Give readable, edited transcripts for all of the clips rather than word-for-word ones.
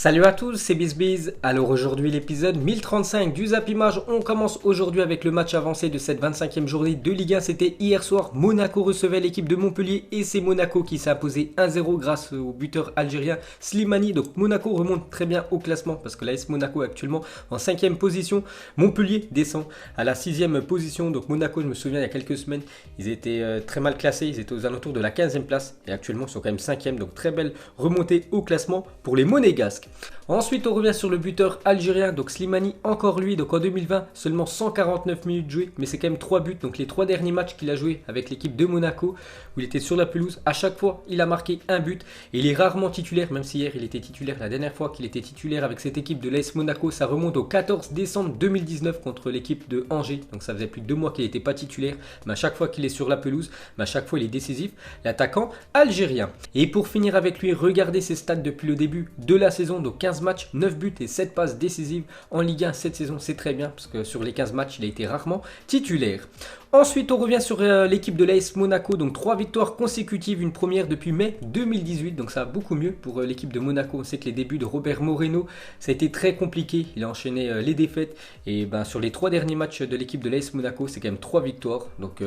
Salut à tous, c'est BizBiz. Alors aujourd'hui l'épisode 1035 du Zap Image. On commence aujourd'hui avec le match avancé de cette 25e journée de Ligue 1. C'était hier soir, Monaco recevait l'équipe de Montpellier et c'est Monaco qui s'est imposé 1-0 grâce au buteur algérien Slimani. Donc Monaco remonte très bien au classement parce que l'AS Monaco est actuellement en 5e position. Montpellier descend à la 6e position. Donc Monaco, je me souviens il y a quelques semaines, ils étaient très mal classés. Ils étaient aux alentours de la 15e place et actuellement ils sont quand même 5e. Donc très belle remontée au classement pour les Monégasques. Ensuite, on revient sur le buteur algérien, donc Slimani, encore lui. Donc en 2020, seulement 149 minutes jouées, mais c'est quand même 3 buts. Donc les 3 derniers matchs qu'il a joué avec l'équipe de Monaco, où il était sur la pelouse, à chaque fois, il a marqué un but. Et il est rarement titulaire, même si hier il était titulaire. La dernière fois qu'il était titulaire avec cette équipe de l'AS Monaco, ça remonte au 14 décembre 2019 contre l'équipe de Angers. Donc ça faisait plus de 2 mois qu'il n'était pas titulaire, mais à chaque fois qu'il est sur la pelouse, à chaque fois il est décisif. L'attaquant algérien. Et pour finir avec lui, regardez ses stats depuis le début de la saison. Donc 15 matchs, 9 buts et 7 passes décisives en Ligue 1 cette saison, c'est très bien parce que sur les 15 matchs, il a été rarement titulaire. Ensuite, on revient sur l'équipe de l'AS Monaco, donc 3 victoires consécutives, une première depuis mai 2018, donc ça va beaucoup mieux pour l'équipe de Monaco. On sait que les débuts de Robert Moreno, ça a été très compliqué, il a enchaîné les défaites et sur les 3 derniers matchs de l'équipe de l'AS Monaco, c'est quand même 3 victoires, donc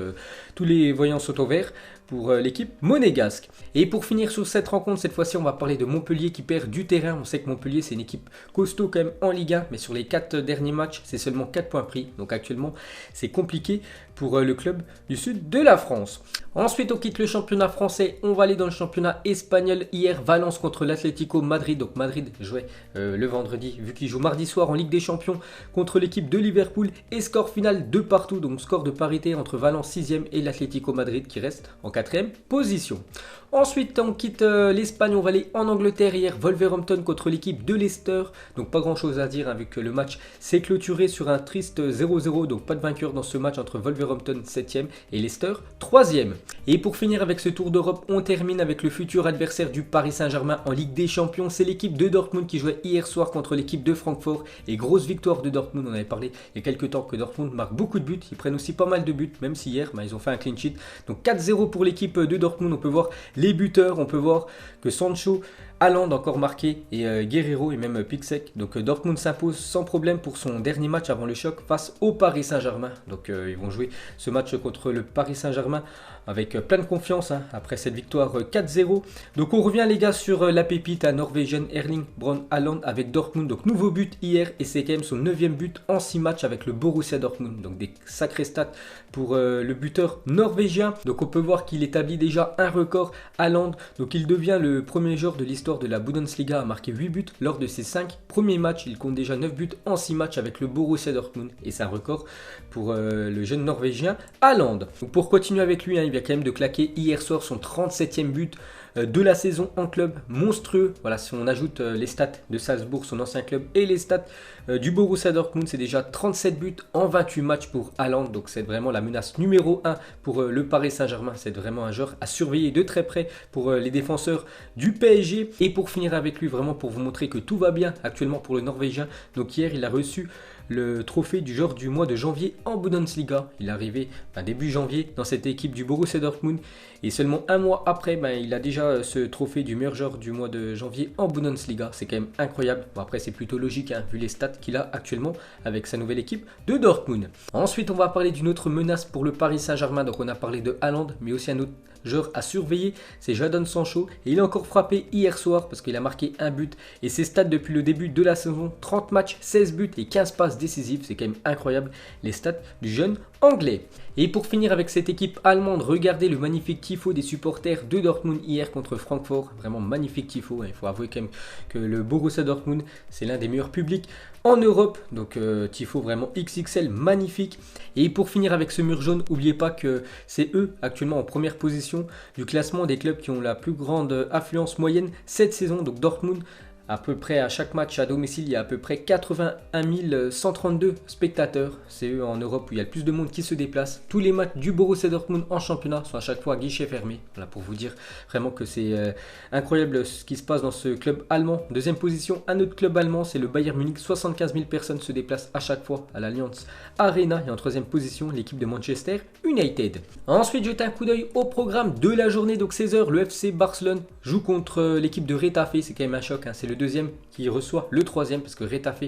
tous les voyants sont au vert pour l'équipe monégasque. Et pour finir sur cette rencontre, cette fois-ci, on va parler de Montpellier qui perd du terrain. On sait que Montpellier, c'est une équipe costaud quand même en Ligue 1, mais sur les 4 derniers matchs, c'est seulement 4 points pris. Donc actuellement, c'est compliqué pour le club du sud de la France. Ensuite, on quitte le championnat français, on va aller dans le championnat espagnol. Hier, Valence contre l'Atlético Madrid. Donc Madrid jouait le vendredi, vu qu'il joue mardi soir en Ligue des Champions contre l'équipe de Liverpool. Et score final de partout, donc score de parité entre Valence 6e et l'Atlético Madrid qui reste en 4e position. Ensuite, on quitte l'Espagne, on va aller en Angleterre. Hier, Wolverhampton contre l'équipe de Leicester. Donc pas grand chose à dire hein, vu que le match s'est clôturé sur un triste 0-0. Donc pas de vainqueur dans ce match entre Wolverhampton 7e et Leicester 3e. Et pour finir avec ce tour d'Europe, on termine avec le futur adversaire du Paris Saint-Germain en Ligue des Champions. C'est l'équipe de Dortmund qui jouait hier soir contre l'équipe de Francfort. Et grosse victoire de Dortmund, on avait parlé il y a quelques temps que Dortmund marque beaucoup de buts. Ils prennent aussi pas mal de buts, même si hier ils ont fait un clean sheet. Donc 4-0 pour l'équipe de Dortmund. On peut voir les buteurs, on peut voir que Sancho, Haaland encore marqué et Guerreiro et même Piszczek. Donc Dortmund s'impose sans problème pour son dernier match avant le choc face au Paris Saint-Germain. Donc ils vont jouer ce match contre le Paris Saint-Germain avec plein de confiance hein, après cette victoire 4-0. Donc on revient les gars sur la pépite norvégienne Erling Braut Haaland avec Dortmund. Donc nouveau but hier et c'est quand même son 9e but en 6 matchs avec le Borussia Dortmund. Donc des sacrés stats pour le buteur norvégien. Donc on peut voir qu'il établit déjà un record Haaland. Donc il devient le premier joueur de l'histoire de la Bundesliga à marquer 8 buts lors de ses 5 premiers matchs. Il compte déjà 9 buts en 6 matchs avec le Borussia Dortmund et c'est un record pour le jeune norvégien Haaland. Donc pour continuer avec lui, hein, il vient quand même de claquer hier soir son 37e but de la saison en club, monstrueux. Voilà, si on ajoute les stats de Salzbourg, son ancien club, et les stats du Borussia Dortmund, c'est déjà 37 buts en 28 matchs pour Haaland. Donc c'est vraiment la menace numéro 1 pour le Paris Saint-Germain. C'est vraiment un joueur à surveiller de très près pour les défenseurs du PSG. Et pour finir avec lui, vraiment pour vous montrer que tout va bien actuellement pour le Norvégien. Donc hier, il a reçu le trophée du joueur du mois de janvier en Bundesliga. Il est arrivé début janvier dans cette équipe du Borussia Dortmund et seulement un mois après, il a déjà ce trophée du meilleur joueur du mois de janvier en Bundesliga. C'est quand même incroyable. Bon, après, c'est plutôt logique hein, vu les stats qu'il a actuellement avec sa nouvelle équipe de Dortmund. Ensuite, on va parler d'une autre menace pour le Paris Saint-Germain. Donc, on a parlé de Haaland, mais aussi un autre joueur à surveiller, c'est Jadon Sancho et il a encore frappé hier soir parce qu'il a marqué un but et ses stats depuis le début de la saison, 30 matchs, 16 buts et 15 passes décisives, c'est quand même incroyable les stats du jeune anglais. Et pour finir avec cette équipe allemande, regardez le magnifique tifo des supporters de Dortmund hier contre Francfort, vraiment magnifique tifo, hein. Il faut avouer quand même que le Borussia Dortmund c'est l'un des meilleurs publics en Europe, donc tifo vraiment XXL, magnifique. Et pour finir avec ce mur jaune, n'oubliez pas que c'est eux actuellement en première position du classement des clubs qui ont la plus grande affluence moyenne cette saison, donc Dortmund. À peu près à chaque match à domicile, il y a à peu près 81 132 spectateurs. C'est eux en Europe où il y a le plus de monde qui se déplace. Tous les matchs du Borussia Dortmund en championnat sont à chaque fois à guichet fermé. Voilà pour vous dire vraiment que c'est incroyable ce qui se passe dans ce club allemand. Deuxième position, un autre club allemand, c'est le Bayern Munich. 75 000 personnes se déplacent à chaque fois à l'Allianz Arena. Et en troisième position, l'équipe de Manchester United. Ensuite, jetez un coup d'œil au programme de la journée. Donc 16h, le FC Barcelone joue contre l'équipe de Retafe. C'est quand même un choc, hein. C'est le deuxième qui reçoit le troisième, parce que Retafe,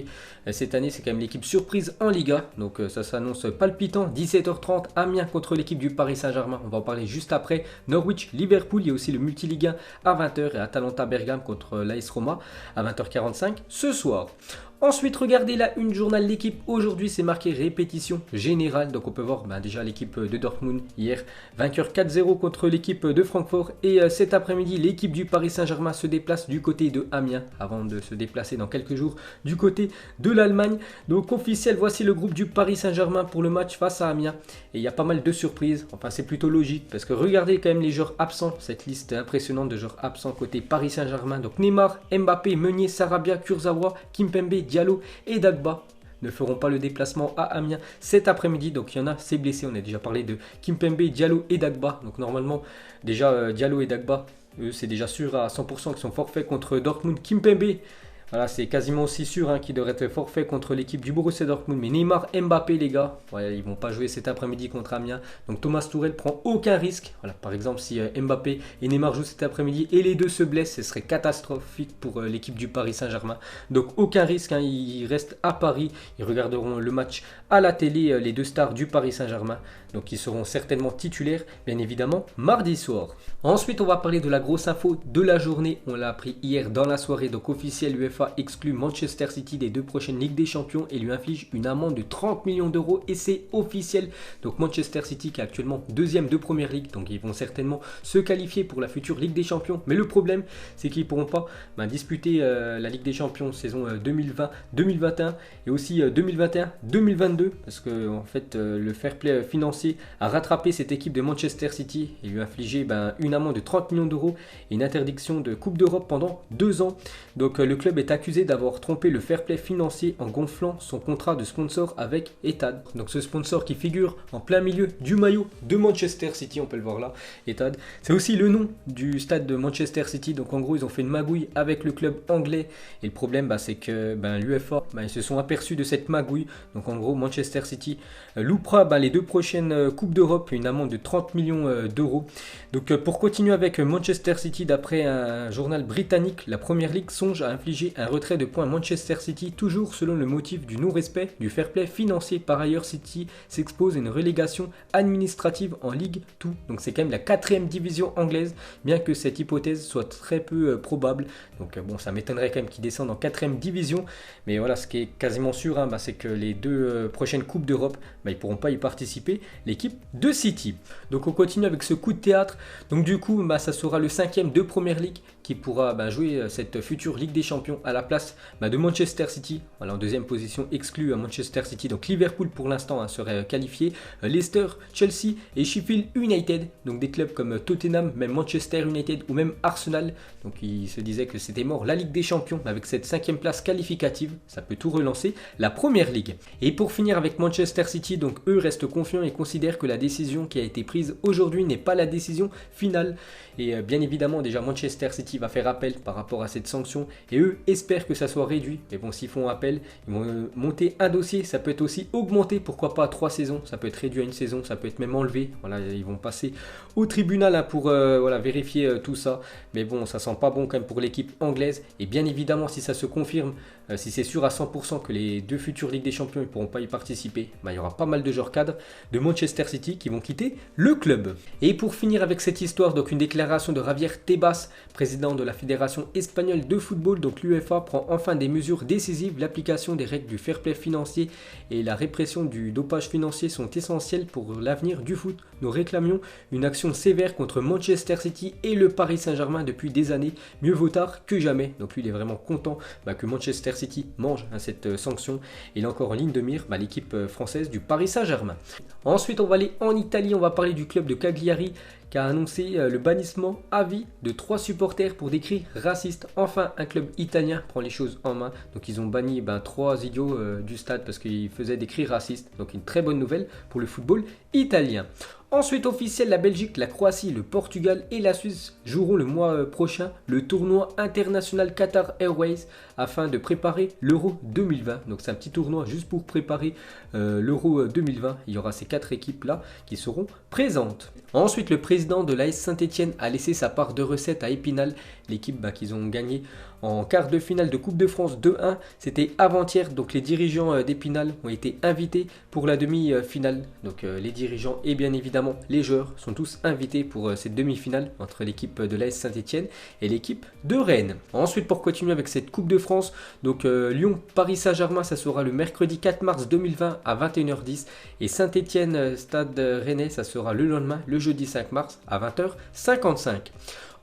cette année, c'est quand même l'équipe surprise en Liga. Donc ça s'annonce palpitant. 17h30, Amiens contre l'équipe du Paris Saint-Germain. On va en parler juste après. Norwich, Liverpool, il y a aussi le multi-Ligue 1 à 20h et Atalanta Bergame contre l'AS Roma à 20h45 ce soir. Ensuite, regardez la une journal L'équipe. Aujourd'hui, c'est marqué répétition générale. Donc, on peut voir déjà l'équipe de Dortmund hier, vainqueur 4-0 contre l'équipe de Francfort. Et cet après-midi, l'équipe du Paris Saint-Germain se déplace du côté de Amiens avant de se déplacer dans quelques jours du côté de l'Allemagne. Donc, officiel, voici le groupe du Paris Saint-Germain pour le match face à Amiens. Et il y a pas mal de surprises. Enfin, c'est plutôt logique parce que regardez quand même les joueurs absents. Cette liste impressionnante de joueurs absents côté Paris Saint-Germain. Donc, Neymar, Mbappé, Meunier, Sarabia, Kurzawa, Kimpembe, Diallo et Dagba ne feront pas le déplacement à Amiens cet après-midi. Donc il y en a, c'est blessé. On a déjà parlé de Kimpembe, Diallo et Dagba. Donc normalement, déjà Diallo et Dagba, eux, c'est déjà sûr à 100% qu'ils sont forfaits contre Dortmund. Kimpembe, voilà, c'est quasiment aussi sûr qu'il devrait être forfait contre l'équipe du Borussia Dortmund. Mais Neymar, Mbappé, les gars, ils ne vont pas jouer cet après-midi contre Amiens. Donc Thomas Tuchel prend aucun risque. Voilà, par exemple, si Mbappé et Neymar jouent cet après-midi et les deux se blessent, ce serait catastrophique pour l'équipe du Paris Saint-Germain. Donc aucun risque, ils restent à Paris. Ils regarderont le match à la télé, les deux stars du Paris Saint-Germain. Donc ils seront certainement titulaires, bien évidemment, mardi soir. Ensuite, on va parler de la grosse info de la journée. On l'a appris hier dans la soirée. Donc officiel, l'UEFA exclut Manchester City des deux prochaines Ligues des Champions et lui inflige une amende de 30 millions d'euros. Et c'est officiel. Donc Manchester City qui est actuellement deuxième de Première Ligue. Donc ils vont certainement se qualifier pour la future Ligue des Champions. Mais le problème, c'est qu'ils ne pourront pas disputer la Ligue des Champions saison 2020-2021 et aussi 2021-2022. Parce que en fait, le fair play financier a rattrapé cette équipe de Manchester City et lui a infligé une amende de 30 millions d'euros et une interdiction de Coupe d'Europe pendant 2 ans. Donc le club est accusé d'avoir trompé le fair play financier en gonflant son contrat de sponsor avec Etihad. Donc ce sponsor qui figure en plein milieu du maillot de Manchester City, on peut le voir là, Etihad. C'est aussi le nom du stade de Manchester City. Donc en gros, ils ont fait une magouille avec le club anglais. Et le problème, c'est que l'UEFA, ils se sont aperçus de cette magouille. Donc en gros, Manchester City loupera les deux prochaines Coupe d'Europe, une amende de 30 millions d'euros. Donc pour continuer avec Manchester City, d'après un journal britannique, la Première Ligue songe à infliger un retrait de points à Manchester City, toujours selon le motif du non-respect du fair play financier. Par ailleurs, City s'expose à une relégation administrative en Ligue 2. Donc c'est quand même la 4e division anglaise, bien que cette hypothèse soit très peu probable. Donc bon, ça m'étonnerait quand même qu'ils descendent en 4e division. Mais voilà, ce qui est quasiment sûr, c'est que les deux prochaines Coupes d'Europe, ils ne pourront pas y participer, l'équipe de City. Donc on continue avec ce coup de théâtre. Donc du coup, ça sera le 5e de Première Ligue qui pourra jouer cette future Ligue des Champions à la place de Manchester City. Voilà, en deuxième position, exclu à Manchester City. Donc Liverpool pour l'instant serait qualifié. Leicester, Chelsea et Sheffield United. Donc des clubs comme Tottenham, même Manchester United ou même Arsenal. Donc il se disait que c'était mort la Ligue des Champions. Avec cette 5e place qualificative, ça peut tout relancer la Première Ligue. Et pour finir avec Manchester City, donc eux restent confiants et considèrent que la décision qui a été prise aujourd'hui n'est pas la décision finale. Et bien évidemment, déjà Manchester City va faire appel par rapport à cette sanction et eux espèrent que ça soit réduit. Mais bon, s'ils font appel, ils vont monter un dossier. Ça peut être aussi augmenté, pourquoi pas à 3 saisons. Ça peut être réduit à 1 saison, ça peut être même enlevé. Voilà, ils vont passer au tribunal pour vérifier tout ça. Mais bon, ça sent pas bon quand même pour l'équipe anglaise. Et bien évidemment, si ça se confirme, si c'est sûr à 100% que les deux futures Ligues des Champions ne pourront pas y participer, il y aura pas mal de joueurs cadres de Manchester City qui vont quitter le club. Et pour finir avec cette histoire, donc une déclaration de Javier Tebas, président de la Fédération espagnole de football. Donc l'UEFA prend enfin des mesures décisives. L'application des règles du fair play financier et la répression du dopage financier sont essentielles pour l'avenir du foot. Nous réclamions une action sévère contre Manchester City et le Paris Saint-Germain depuis des années. Mieux vaut tard que jamais. Donc lui, il est vraiment content que Manchester City mange cette sanction. Il est encore en ligne de mire l'équipe française du Paris Saint-Germain. Ensuite, on va aller en Italie. On va parler du club de Cagliari qui a annoncé le bannissement à vie de 3 supporters pour des cris racistes. Enfin, un club italien prend les choses en main. Donc ils ont banni 3 idiots du stade parce qu'ils faisaient des cris racistes. Donc une très bonne nouvelle pour le football italien. Ensuite, officiel, la Belgique, la Croatie, le Portugal et la Suisse joueront le mois prochain le tournoi international Qatar Airways afin de préparer l'Euro 2020. Donc c'est un petit tournoi juste pour préparer l'Euro 2020. Il y aura ces 4 équipes-là qui seront présentes. Ensuite, le président de l'AS Saint-Etienne a laissé sa part de recettes à Épinal, l'équipe qu'ils ont gagné en quart de finale de Coupe de France 2-1. C'était avant-hier, donc les dirigeants d'Épinal ont été invités pour la demi-finale. Donc les dirigeants et bien évidemment les joueurs sont tous invités pour cette demi-finale entre l'équipe de l'AS Saint-Etienne et l'équipe de Rennes. Ensuite, pour continuer avec cette Coupe de France, donc Lyon-Paris Saint-Germain, ça sera le mercredi 4 mars 2020 à 21h10 et Saint-Etienne Stade Rennais, ça sera le lendemain, le jeudi 5 mars à 20h55.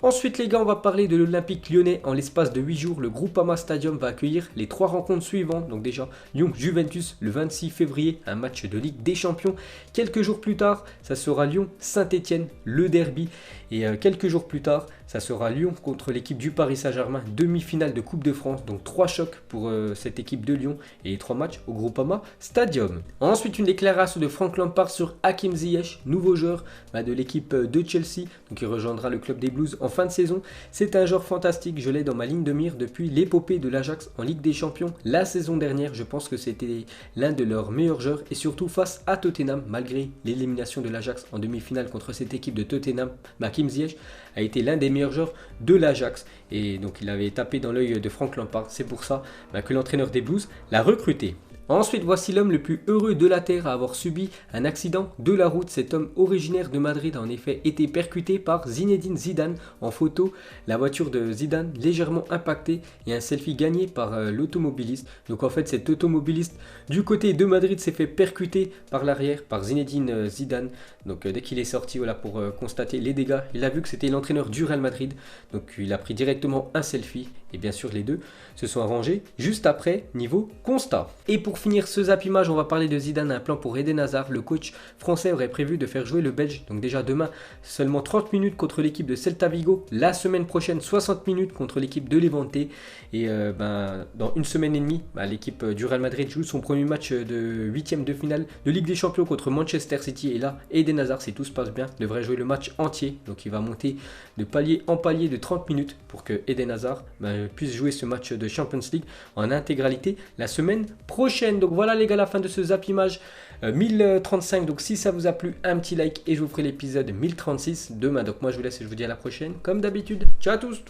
Ensuite les gars, on va parler de l'Olympique Lyonnais. En l'espace de 8 jours, le Groupama Stadium va accueillir les 3 rencontres suivantes. Donc déjà, Lyon-Juventus le 26 février, un match de Ligue des Champions. Quelques jours plus tard, ça sera Lyon-Saint-Etienne, le derby. Et quelques jours plus tard, ça sera Lyon contre l'équipe du Paris Saint-Germain, demi-finale de Coupe de France. Donc 3 chocs pour cette équipe de Lyon et les 3 matchs au Groupama Stadium. Ensuite, une déclaration de Frank Lampard sur Hakim Ziyech, nouveau joueur de l'équipe de Chelsea. Donc il rejoindra le club des Blues en fin de saison. C'est un joueur fantastique, je l'ai dans ma ligne de mire depuis l'épopée de l'Ajax en Ligue des Champions la saison dernière. Je pense que c'était l'un de leurs meilleurs joueurs et surtout face à Tottenham, malgré l'élimination de l'Ajax en demi-finale contre cette équipe de Tottenham. Hakim Ziyech a été l'un des meilleurs joueurs de l'Ajax et donc il avait tapé dans l'œil de Frank Lampard. C'est pour ça que l'entraîneur des Blues l'a recruté. Ensuite, voici l'homme le plus heureux de la Terre à avoir subi un accident de la route. Cet homme originaire de Madrid a en effet été percuté par Zinedine Zidane. En photo, la voiture de Zidane légèrement impactée et un selfie gagné par l'automobiliste. Donc en fait, cet automobiliste du côté de Madrid s'est fait percuter par l'arrière par Zinedine Zidane. Donc dès qu'il est sorti pour constater les dégâts, il a vu que c'était l'entraîneur du Real Madrid. Donc il a pris directement un selfie. Et bien sûr, les deux se sont arrangés juste après, niveau constat. Et pour finir ce Zap Image, on va parler de Zidane, un plan pour Eden Hazard. Le coach français aurait prévu de faire jouer le Belge. Donc déjà demain, seulement 30 minutes contre l'équipe de Celta Vigo. La semaine prochaine, 60 minutes contre l'équipe de Levante. Et dans une semaine et demie, l'équipe du Real Madrid joue son premier match de 8e de finale de Ligue des Champions contre Manchester City. Et là, Eden Hazard, si tout se passe bien, devrait jouer le match entier. Donc il va monter de palier en palier de 30 minutes pour que Eden Hazard puisse jouer ce match de Champions League en intégralité la semaine prochaine. Donc voilà les gars, la fin de ce Zap Image 1035. Donc si ça vous a plu, un petit like et je vous ferai l'épisode 1036 demain. Donc moi je vous laisse et je vous dis à la prochaine comme d'habitude. Ciao à tous.